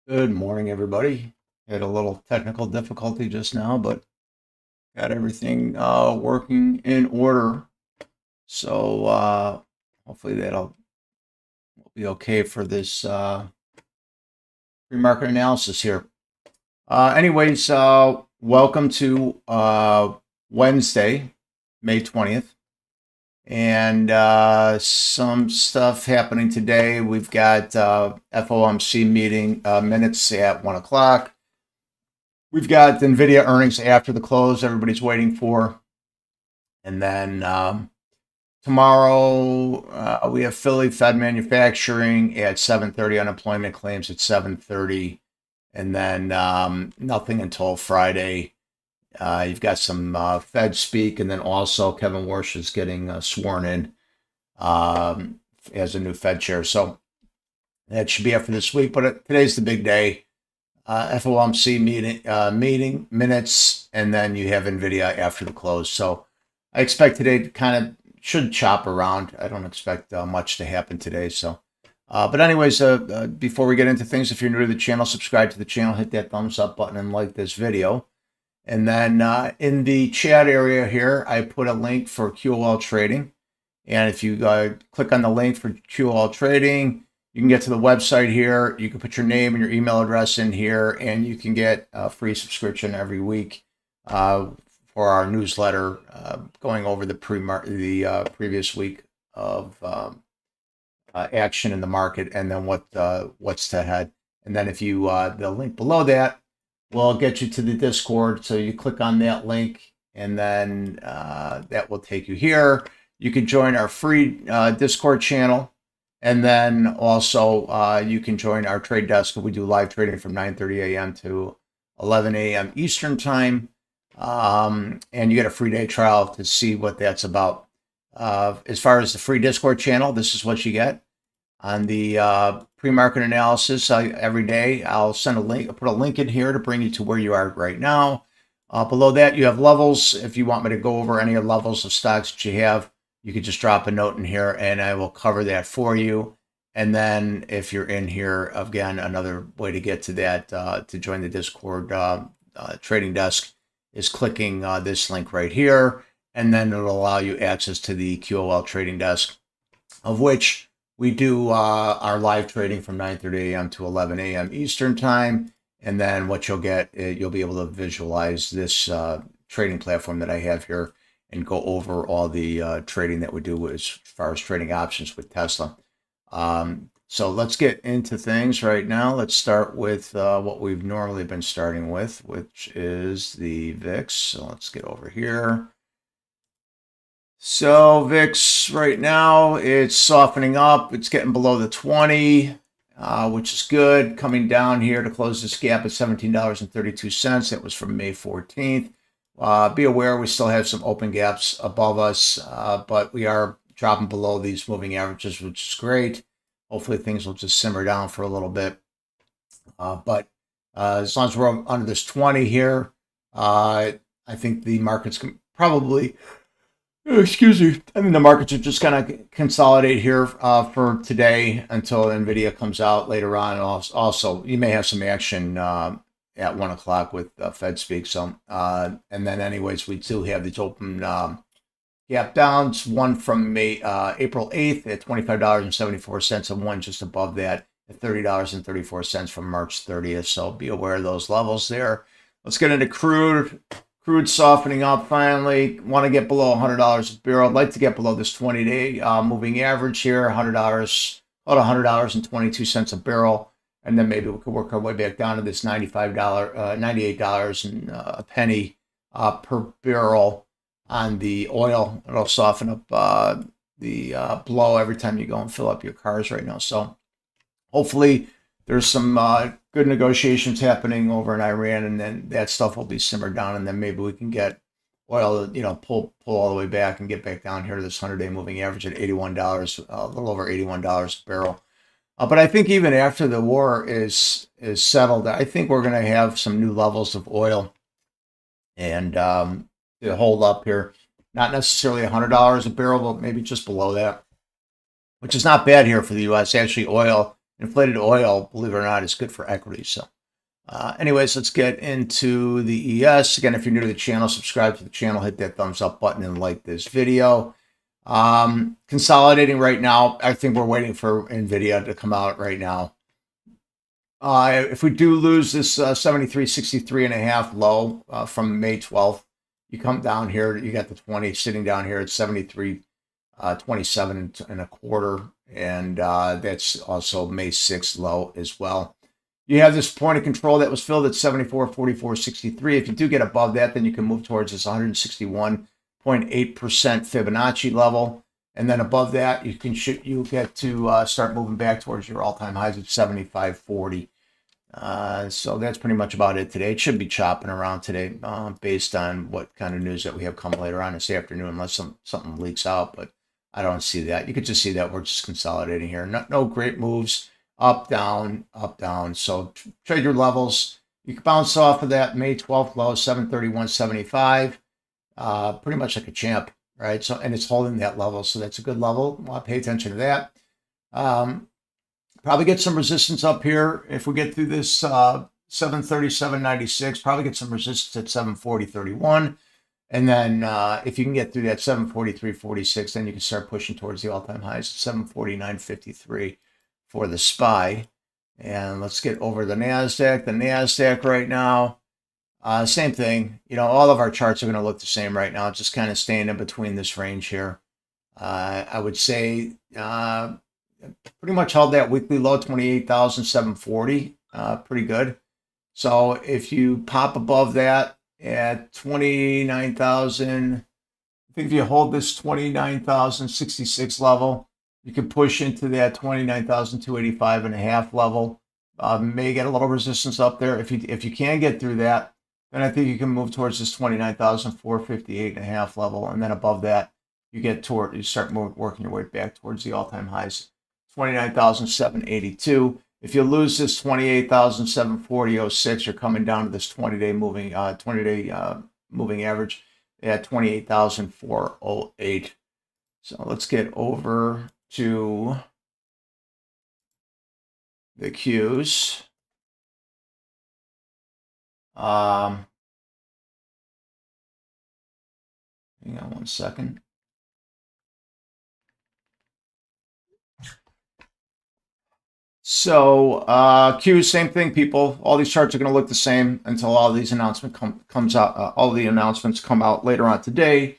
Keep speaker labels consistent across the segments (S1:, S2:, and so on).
S1: Good morning, everybody. Had a little technical difficulty just now, but got everything working in order. So hopefully that'll be okay for this pre-market analysis here. Anyways, welcome to Wednesday, May 20th. And some stuff happening today. We've got FOMC meeting minutes at 1 o'clock. We've got NVIDIA earnings after the close, everybody's waiting for. And then tomorrow we have Philly Fed manufacturing at 7:30, unemployment claims at 7:30. And then nothing until Friday. You've got some Fed speak, and then also Kevin Warsh is getting sworn in as a new Fed chair. So that should be it for this week. But today's the big day. FOMC meeting minutes, and then you have NVIDIA after the close. So I expect today to kind of should chop around. I don't expect much to happen today. So, but anyways, before we get into things, if you're new to the channel, subscribe to the channel, hit that thumbs up button, and like this video. And then in the chat area here, I put a link for QOL Trading. And if you click on the link for QOL Trading, you can get to the website here. You can put your name and your email address in here, and you can get a free subscription every week for our newsletter going over the previous week of action in the market, and then what's ahead. And then if you the link below that will get you to the Discord. So you click on that link, and then that will take you here. You can join our free Discord channel. And then also you can join our trade desk. We do live trading from 9:30 a.m. to 11 a.m. Eastern time. And you get a free day trial to see what that's about. As far as the free Discord channel, this is what you get. On the pre-market analysis every day, I'll send a link. I'll put a link in here to bring you to where you are right now. Below that, you have levels. If you want me to go over any levels of stocks that you have, you could just drop a note in here and I will cover that for you. And then if you're in here, again, another way to get to that, to join the Discord trading desk is clicking this link right here. And then it'll allow you access to the QOL trading desk, of which we do our live trading from 9:30 a.m. to 11 a.m. Eastern time. And then what you'll get, you'll be able to visualize this trading platform that I have here and go over all the trading that we do as far as trading options with Tesla. So let's get into things right now. Let's start with what we've normally been starting with, which is the VIX. So let's get over here. So VIX right now, it's softening up. It's getting below the 20, which is good. Coming down here to close this gap at $17.32. That was from May 14th. Be aware we still have some open gaps above us, but we are dropping below these moving averages, which is great. Hopefully things will just simmer down for a little bit. But as long as we're under this 20 here, I think the markets can probably, excuse me, I think the markets are just going to consolidate here for today until NVIDIA comes out later on. Also, you may have some action at 1 o'clock with Fed speak. So, and then anyways, we still have these open gap downs, one from April 8th at $25.74, and one just above that at $30.34 from March 30th. So be aware of those levels there. Let's get into crude. Crude softening up finally. Want to get below $100 a barrel. I'd like to get below this 20-day moving average here, $100, about $100.22 a barrel. And then maybe we could work our way back down to this $98 and a penny per barrel on the oil. It'll soften up the blow every time you go and fill up your cars right now. So hopefully there's some good negotiations happening over in Iran, and then that stuff will be simmered down, and then maybe we can get oil, pull all the way back and get back down here to this 100-day moving average at $81, a little over $81 a barrel. But I think even after the war is settled, I think we're going to have some new levels of oil and to hold up here. Not necessarily $100 a barrel, but maybe just below that, which is not bad here for the U.S. Actually, oil inflated oil, believe it or not, is good for equities. So anyways, let's get into the ES. Again, if you're new to the channel, subscribe to the channel, hit that thumbs up button, and like this video. Consolidating right now. I think we're waiting for NVIDIA to come out right now. If we do lose this 73.63.5 low from May 12th, you come down here, you got the 20 sitting down here at 73.27 and that's also May 6th low as well. You have this point of control that was filled at 74.44.63. If you do get above that, then you can move towards this 161.8% Fibonacci level. And then above that, you get to start moving back towards your all-time highs of 75.40. So that's pretty much about it today. It should be chopping around today based on what kind of news that we have come later on this afternoon, unless something leaks out. But I don't see that. You could just see that we're just consolidating here. No great moves. Up, down, up, down. So trade your levels. You can bounce off of that May 12th low, 731.75. Pretty much like a champ, right? So, and it's holding that level, so that's a good level. I'll pay attention to that. Probably get some resistance up here if we get through this 737.96. Probably get some resistance at 740.31. And then if you can get through that 743.46, then you can start pushing towards the all-time highs at 749.53 for the SPY. And let's get over the NASDAQ. The NASDAQ right now, same thing. You know, all of our charts are going to look the same right now. Just kind of staying in between this range here. I would say pretty much held that weekly low, 28,740. Pretty good. So if you pop above that at 29,000, I think if you hold this 29,066 level, you can push into that 29,285.5 level. May get a little resistance up there. If you can get through that, then I think you can move towards this 29,458.5 level, and then above that, you start working your way back towards the all-time highs, 29,782. If you lose this 28,740.06, you're coming down to this 20-day moving average at 28,408. So let's get over to the Qs. Hang on one second. So Qs, same thing, people. All these charts are going to look the same until all these announcements comes out. All the announcements come out later on today.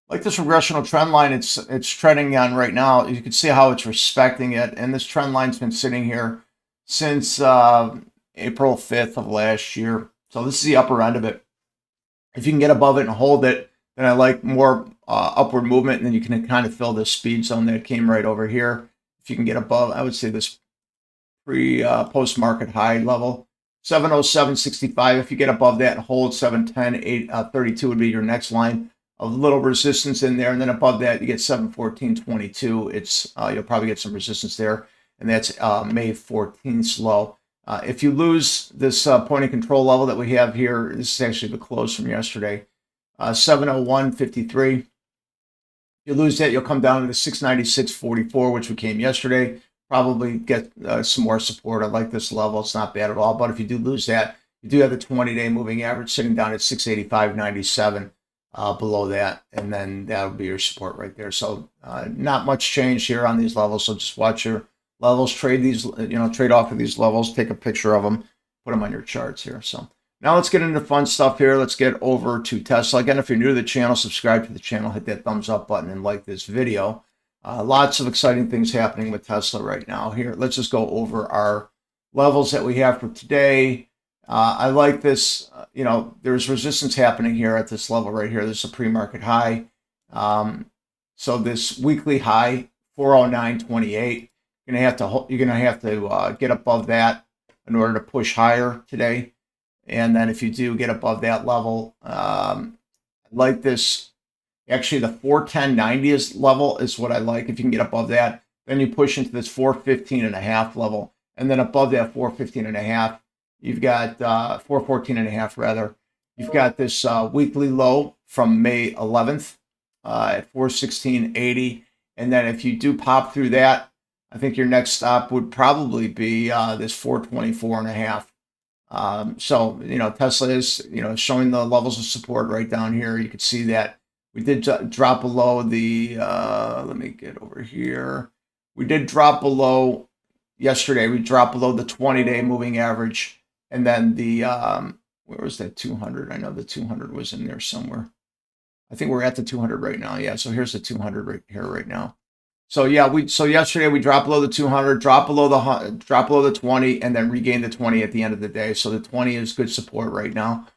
S1: Like this regressional trend line, it's trending on right now. You can see how it's respecting it, and this trend line's been sitting here since April 5th of last year. So this is the upper end of it. If you can get above it and hold it, then I like more upward movement, and then you can kind of fill this speed zone that came right over here. If you can get above, I would say this post-market high level, 707.65. If you get above that and hold 710.32 would be your next line. A little resistance in there, and then above that you get 714.22. It's you'll probably get some resistance there, and that's May 14th low. If you lose this point of control level that we have here, this is actually the close from yesterday, 701.53. If you lose that, you'll come down to the 696.44, which we came yesterday. Probably get some more support. I like this level. It's not bad at all. But if you do lose that, you do have the 20-day moving average sitting down at 685.97. Below that, and then that'll be your support right there. So not much change here on these levels. So just watch your levels, trade these, trade off of these levels, take a picture of them, put them on your charts here. So now let's get into fun stuff here. Let's get over to Tesla. Again, if you're new to the channel, subscribe to the channel, hit that thumbs up button, and like this video. Lots of exciting things happening with Tesla right now. Here, let's just go over our levels that we have for today. I like this, there's resistance happening here at this level right here. This is a pre-market high. So this weekly high, 409.28, you're gonna have to get above that in order to push higher today. And then if you do get above that level, like this, actually the 410.90 level is what I like. If you can get above that, then you push into this 415.5 level, and then above that 415.5. You've got 414.5 rather. You've got this weekly low from May 11th at 416.80. And then if you do pop through that, I think your next stop would probably be this 424.5. So, Tesla is, showing the levels of support right down here. You can see that we did drop below the, let me get over here. We did drop below yesterday. We dropped below the 20-day moving average. And then the, where was that 200? I know the 200 was in there somewhere. I think we're at the 200 right now. Yeah. So here's the 200 right here right now. So yeah, so yesterday we dropped below the 200, dropped below the 20, and then regained the 20 at the end of the day. So the 20 is good support right now.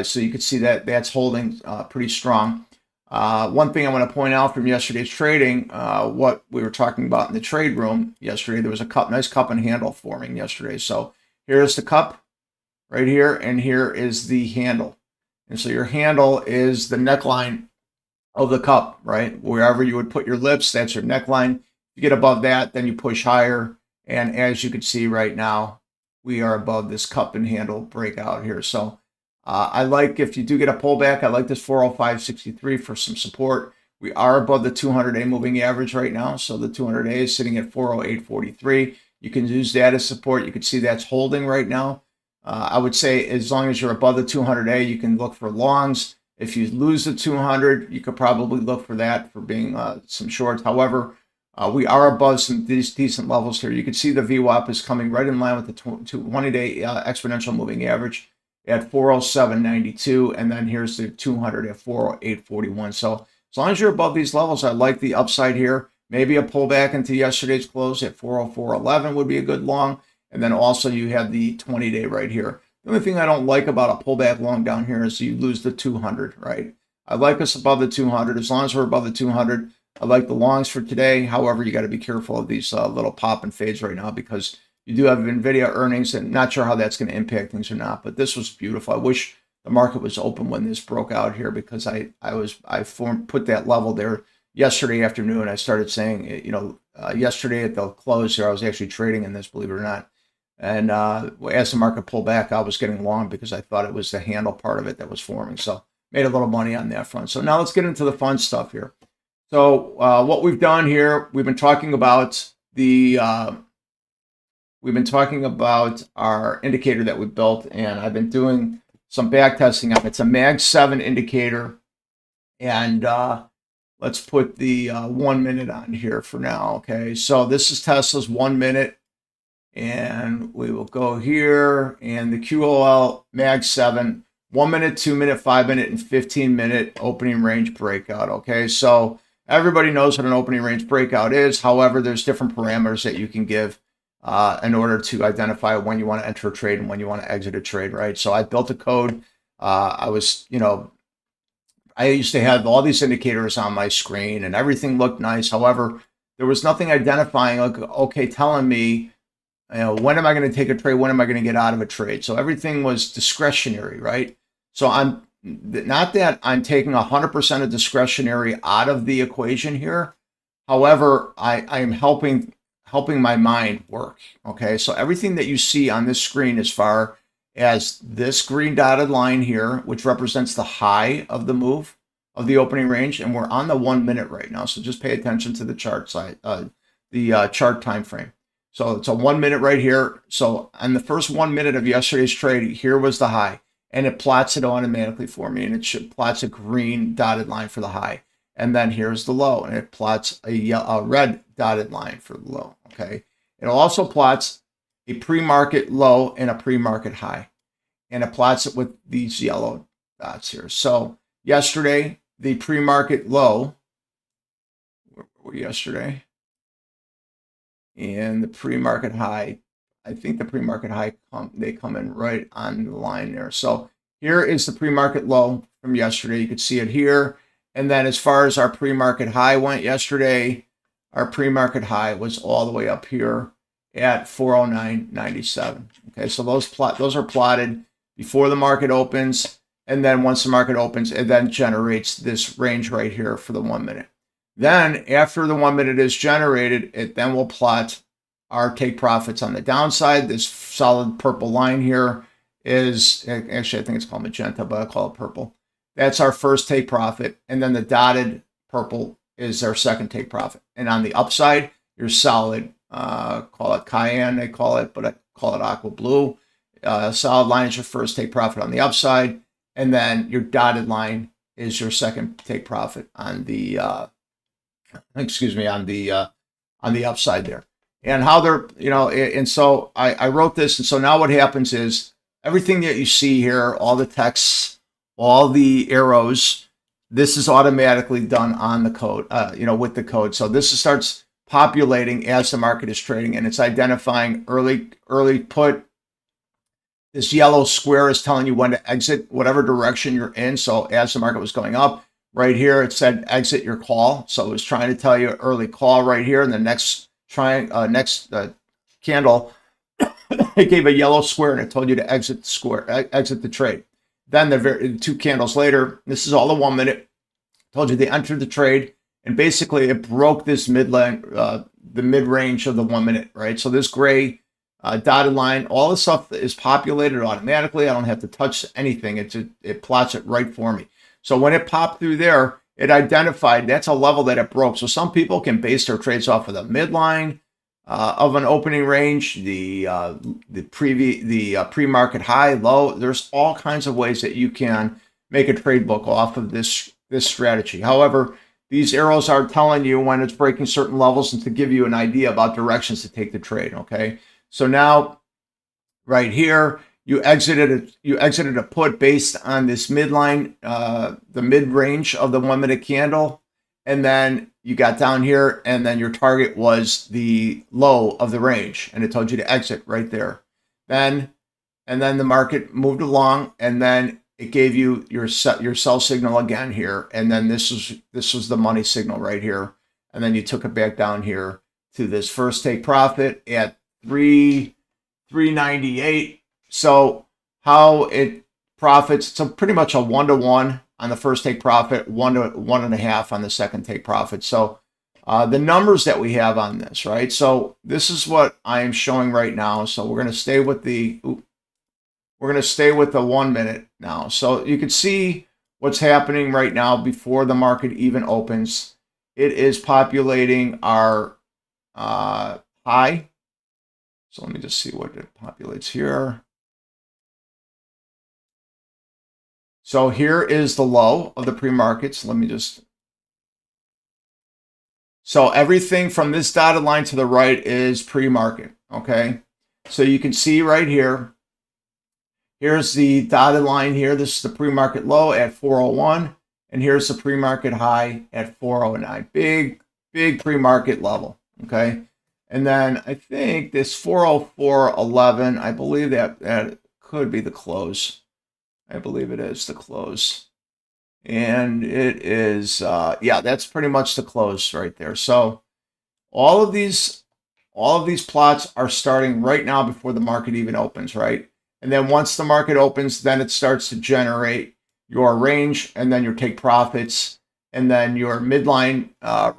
S1: So you can see that that's holding pretty strong. One thing I want to point out from yesterday's trading, what we were talking about in the trade room yesterday, there was a nice cup and handle forming yesterday. So here's the cup right here, and here is the handle. And so your handle is the neckline of the cup, right? Wherever you would put your lips, that's your neckline. You get above that, then you push higher. And as you can see right now, we are above this cup and handle breakout here. So I like, if you do get a pullback, I like this 405.63 for some support. We are above the 200-day moving average right now. So the 200-day is sitting at 408.43. You can use that as support. You can see that's holding right now. I would say as long as you're above the 200-day, you can look for longs. If you lose the 200, you could probably look for that for being some shorts. However, we are above some decent levels here. You can see the VWAP is coming right in line with the 20-day exponential moving average at 407.92, and then here's the 200 at 408.41. So as long as you're above these levels, I like the upside here. Maybe a pullback into yesterday's close at 404.11 would be a good long. And then also you have the 20-day right here. The only thing I don't like about a pullback long down here is you lose the 200, right? I like us above the 200. As long as we're above the 200, I like the longs for today. However, you got to be careful of these little pop and fades right now because you do have NVIDIA earnings, and not sure how that's going to impact things or not. But this was beautiful. I wish the market was open when this broke out here because I put that level there yesterday afternoon. I started saying, yesterday at the close here, I was actually trading in this, believe it or not. And as the market pulled back, I was getting long because I thought it was the handle part of it that was forming. So made a little money on that front. So now let's get into the fun stuff here. So what we've done here, we've been talking about our indicator that we built, and I've been doing some back testing on it. It's a Mag 7 indicator, and let's put the 1 minute on here for now. Okay, so this is Tesla's 1 minute. And we will go here, and the QOL Mag 7, 1 minute, 2 minute, 5 minute, and 15-minute opening range breakout. Okay, so everybody knows what an opening range breakout is. However, there's different parameters that you can give in order to identify when you want to enter a trade and when you want to exit a trade, right? So I built a code. I used to have all these indicators on my screen, and everything looked nice. However, there was nothing identifying, like, okay, telling me, when am I going to take a trade? When am I going to get out of a trade? So everything was discretionary, right? So I'm not that I'm taking 100% of discretionary out of the equation here. However, I am helping my mind work. Okay, so everything that you see on this screen as far as this green dotted line here, which represents the high of the move of the opening range, and we're on the 1 minute right now. So just pay attention to the chart side, the chart time frame. So it's a 1 minute right here. So on the first 1 minute of yesterday's trade, here was the high, and it plots it automatically for me, and it plots a green dotted line for the high. And then here's the low, and it plots a red dotted line for the low. Okay. It also plots a pre-market low and a pre-market high, and it plots it with these yellow dots here. So yesterday, the pre-market low, where were we yesterday? And the pre-market high, I think the pre-market high, they come in right on the line there. So here is the pre-market low from yesterday. You could see it here. And then as far as our pre-market high went yesterday, our pre-market high was all the way up here at 409.97. Okay, so those are plotted before the market opens. And then once the market opens, it then generates this range right here for the 1 minute. Then after the 1 minute is generated, it then will plot our take profits on the downside. This solid purple line here is, actually I think it's called magenta, but I call it purple. That's our first take profit. And then the dotted purple is our second take profit. And on the upside, your solid call it cayenne, they call it, but I call it aqua blue. Solid line is your first take profit on the upside, and then your dotted line is your second take profit on the on the upside there. And how they're, and so I wrote this, and so now what happens is everything that you see here, all the texts, all the arrows, this is automatically done on the code, with the code. So this starts populating as the market is trading, and it's identifying early put. This yellow square is telling you when to exit whatever direction you're in. So as the market was going up, right here it said exit your call. So it was trying to tell you early call right here, and the next candle, it gave a yellow square and it told you to exit the trade. Then the 2 candles later, this is all the 1 minute, told you they entered the trade, and basically it broke this the mid range of the 1 minute, right? So this gray dotted line, all the stuff is populated automatically. I don't have to touch anything. It plots it right for me. So when it popped through there, it identified that's a level that it broke. So some people can base their trades off of the midline of an opening range, the pre-market high, low. There's all kinds of ways that you can make a trade book off of this strategy. However, these arrows are telling you when it's breaking certain levels and to give you an idea about directions to take the trade. Okay, so now right here, you exited a put based on this midline, the mid range of the 1 minute candle, and then you got down here, and then your target was the low of the range, and it told you to exit right there. And then the market moved along, and then it gave you your sell signal again here, and then this was the money signal right here, and then you took it back down here to this first take profit at 398. So how it profits, so pretty much a 1-to-1 on the first take profit, 1 to 1.5 on the second take profit. So the numbers that we have on this, right? So this is what I am showing right now. So we're going to stay with the 1 minute now. So you can see what's happening right now before the market even opens. It is populating our high. So let me just see what it populates here. So here is the low of the pre-markets. So everything from this dotted line to the right is pre-market, okay? So you can see right here, here's the dotted line here. This is the pre-market low at 401, and here's the pre-market high at 409. Big pre-market level, okay? And then I think this 404.11, I believe that could be the close. I believe it is the close. And it is, yeah, that's pretty much the close right there. So all of these plots are starting right now before the market even opens, right? And then once the market opens, then it starts to generate your range, and then your take profits, and then your midline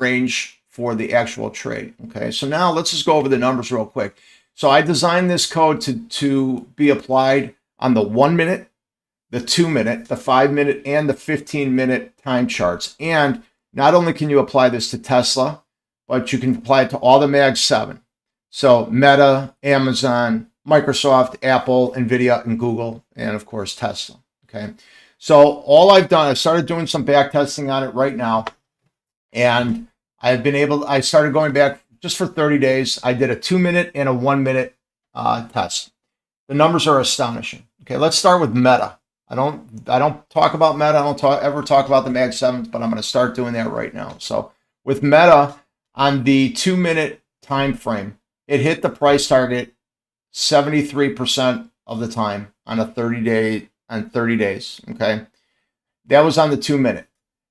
S1: range for the actual trade. Okay, so now let's just go over the numbers real quick. So I designed this code to be applied on the 1 minute, the 2 minute, the 5 minute, and the 15-minute time charts. And not only can you apply this to Tesla, but you can apply it to all the Mag 7. So Meta, Amazon, Microsoft, Apple, Nvidia, and Google, and of course Tesla. Okay, so all I've done, I started doing some back testing on it right now, and I started going back just for 30 days. I did a 2 minute and a 1 minute test. The numbers are astonishing. Okay, let's start with Meta. I don't talk about Meta. I don't ever talk about the Mag 7s, but I'm going to start doing that right now. So with Meta on the 2 minute time frame, it hit the price target 73% of the time on 30 days. Okay, that was on the 2 minute.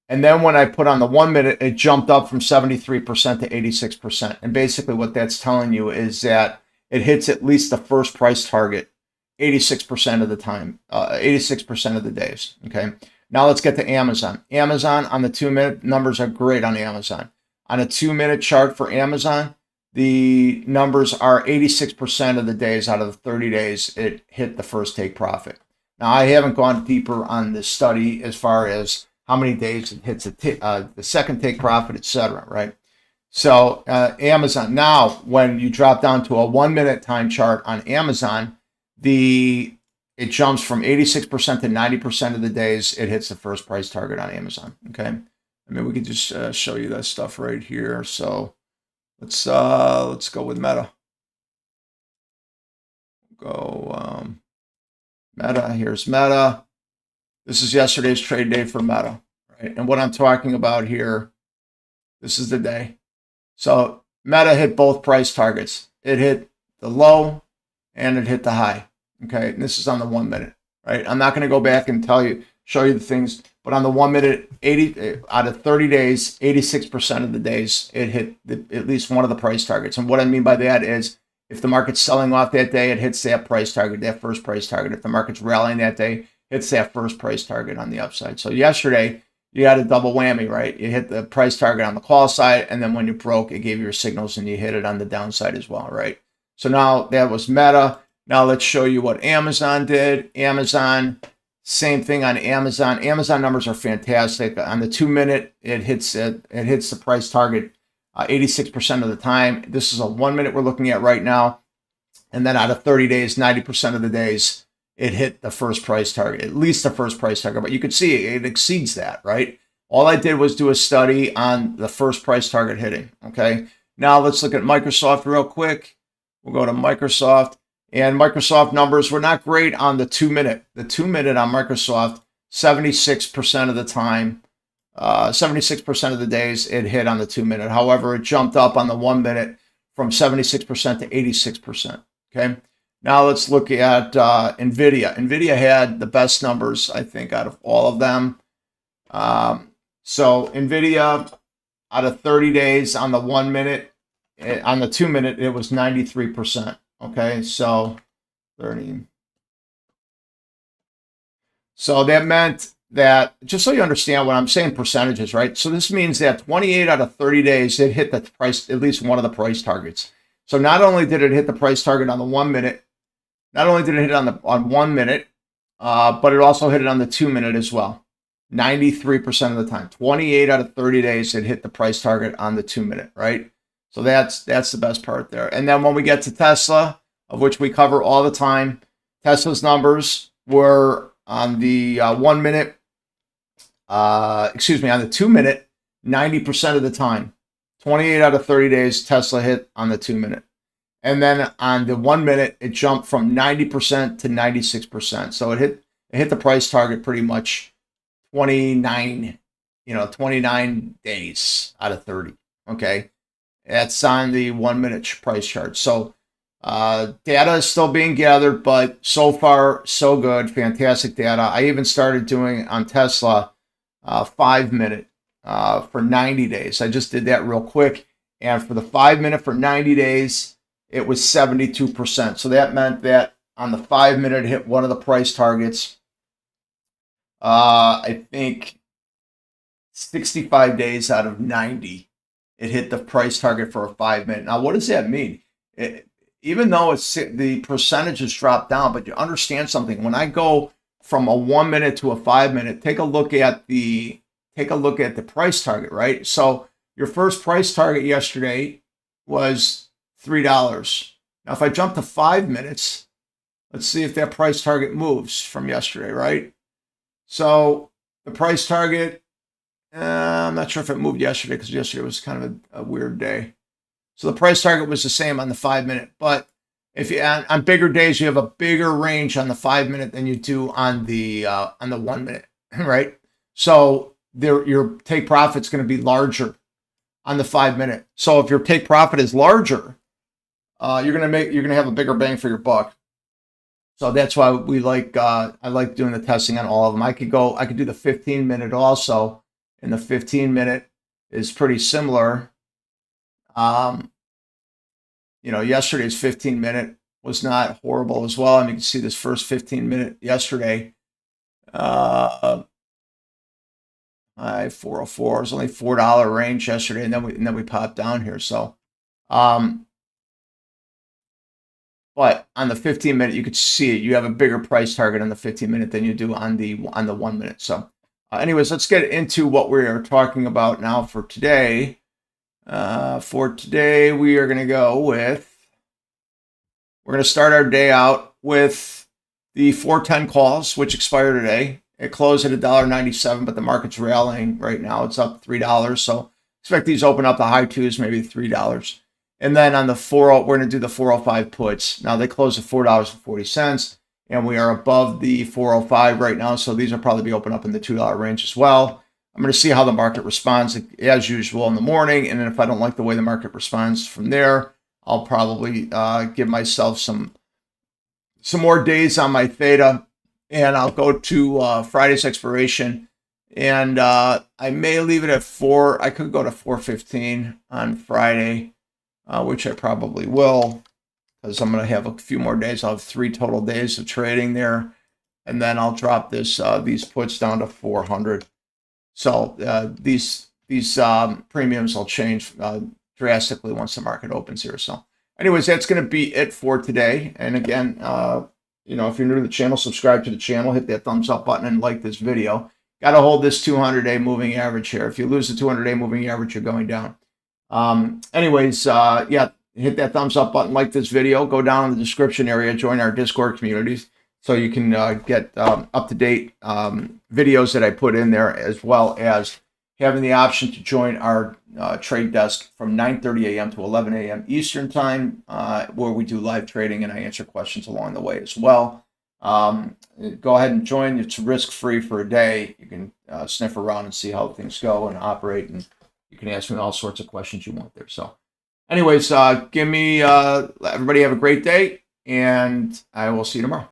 S1: And then when I put on the 1 minute, it jumped up from 73% to 86%. And basically what that's telling you is that it hits at least the first price target 86% of the time, 86% of the days. Okay, now let's get to Amazon. Amazon on the 2 minute numbers are great on Amazon. On a 2 minute chart for Amazon, the numbers are 86% of the days out of the 30 days it hit the first take profit. Now I haven't gone deeper on this study as far as how many days it hits the second take profit, etc. Right? So Amazon, now when you drop down to a 1 minute time chart on Amazon, it jumps from 86% to 90% of the days it hits the first price target on Amazon. Okay, I mean, we could just show you that stuff right here. So let's go with Meta. Go Meta. Here's Meta. This is yesterday's trade day for Meta, right? And what I'm talking about here, this is the day. So Meta hit both price targets. It hit the low and it hit the high. Okay, and this is on the 1 minute, right? I'm not going to go back and show you the things, but on the 1 minute, 80 out of 30 days, 86% of the days, it hit at least one of the price targets. And what I mean by that is, if the market's selling off that day, it hits that price target, that first price target. If the market's rallying that day, hits that first price target on the upside. So yesterday, you had a double whammy, right? You hit the price target on the call side, and then when you broke, it gave you your signals, and you hit it on the downside as well, right? So now that was Meta. Now let's show you what Amazon did. Amazon, same thing on Amazon. Amazon numbers are fantastic. On the 2 minute, it hits the price target 86% of the time. This is a 1 minute we're looking at right now. And then out of 30 days, 90% of the days, it hit the first price target, at least the first price target. But you can see it exceeds that, right? All I did was do a study on the first price target hitting, okay? Now let's look at Microsoft real quick. We'll go to Microsoft. And Microsoft numbers were not great on the 2 minute. The 2 minute on Microsoft, 76% of the time, 76% of the days it hit on the 2 minute. However, it jumped up on the 1 minute from 76% to 86%. Okay. Now let's look at NVIDIA. NVIDIA had the best numbers, I think, out of all of them. So NVIDIA, out of 30 days on the 1 minute, on the 2 minute, it was 93%. Okay, so 30. So that meant that, just so you understand what I'm saying, percentages, right? So this means that 28 out of 30 days, it hit the price, at least one of the price targets. So not only did it hit the price target on the 1 minute, not only did it hit on 1 minute, but it also hit it on the 2 minute as well. 93% of the time. 28 out of 30 days, it hit the price target on the 2 minute, right? So that's the best part there. And then when we get to Tesla, of which we cover all the time, Tesla's numbers were on the 1 minute, on the 2 minute, 90% of the time. 28 out of 30 days, Tesla hit on the 2 minute. And then on the 1 minute, it jumped from 90% to 96%. So it hit the price target pretty much 29 days out of 30. Okay. That's on the 1 minute price chart. So data is still being gathered, but so far, so good. Fantastic data. I even started doing on Tesla 5 minute for 90 days. I just did that real quick. And for the 5 minute for 90 days, it was 72%. So that meant that on the 5 minute, it hit one of the price targets. I think 65 days out of 90. It hit the price target for a 5 minute. Now, what does that mean? Even though the percentages drop down, but you understand something. When I go from a 1 minute to a 5 minute, take a look at the price target, right? So your first price target yesterday was $3. Now, if I jump to 5 minutes, let's see if that price target moves from yesterday, right? So the price target, I'm not sure if it moved yesterday because yesterday was kind of a weird day. So the price target was the same on the 5 minute, but if you on bigger days, you have a bigger range on the 5 minute than you do on the 1 minute, right? So your take profit's going to be larger on the 5 minute. So if your take profit is larger, you're going to have a bigger bang for your buck. So that's why I like doing the testing on all of them. I could do the 15 minute also. And the 15 minute is pretty similar. Yesterday's 15 minute was not horrible as well. I mean, you can see this first 15 minute yesterday. 404. It was only $4 range yesterday, and then we popped down here. So, but on the 15 minute, you could see it. You have a bigger price target on the 15 minute than you do on the 1 minute. So. Anyways, let's get into what we are talking about now for today. For today, we're going to start our day out with the 410 calls, which expire today. It closed at $1.97, but the market's rallying right now. It's up $3. So expect these to open up the high twos, maybe $3. And then on the we're going to do the 405 puts. Now they close at $4.40, and we are above the 405 right now. So these will probably be open up in the $2 range as well. I'm going to see how the market responds as usual in the morning. And then if I don't like the way the market responds from there, I'll probably give myself some more days on my theta, and I'll go to Friday's expiration, and I may leave it at 4. I could go to 415 on Friday, which I probably will, because I'm going to have a few more days. I'll have 3 total days of trading there, and then I'll drop these puts down to 400. So these premiums will change drastically once the market opens here. So anyways, that's going to be it for today. And again, if you're new to the channel, subscribe to the channel, hit that thumbs up button, and like this video. Got to hold this 200-day moving average here. If you lose the 200-day moving average, you're going down. Yeah, hit that thumbs up button, like this video, go down in the description area, join our Discord communities so you can get up-to-date videos that I put in there, as well as having the option to join our trade desk from 9:30 a.m. to 11 a.m. Eastern time, where we do live trading and I answer questions along the way as well. Go ahead and join. It's risk-free for a day. You can sniff around and see how things go and operate, and you can ask me all sorts of questions you want there. So anyways, everybody have a great day, and I will see you tomorrow.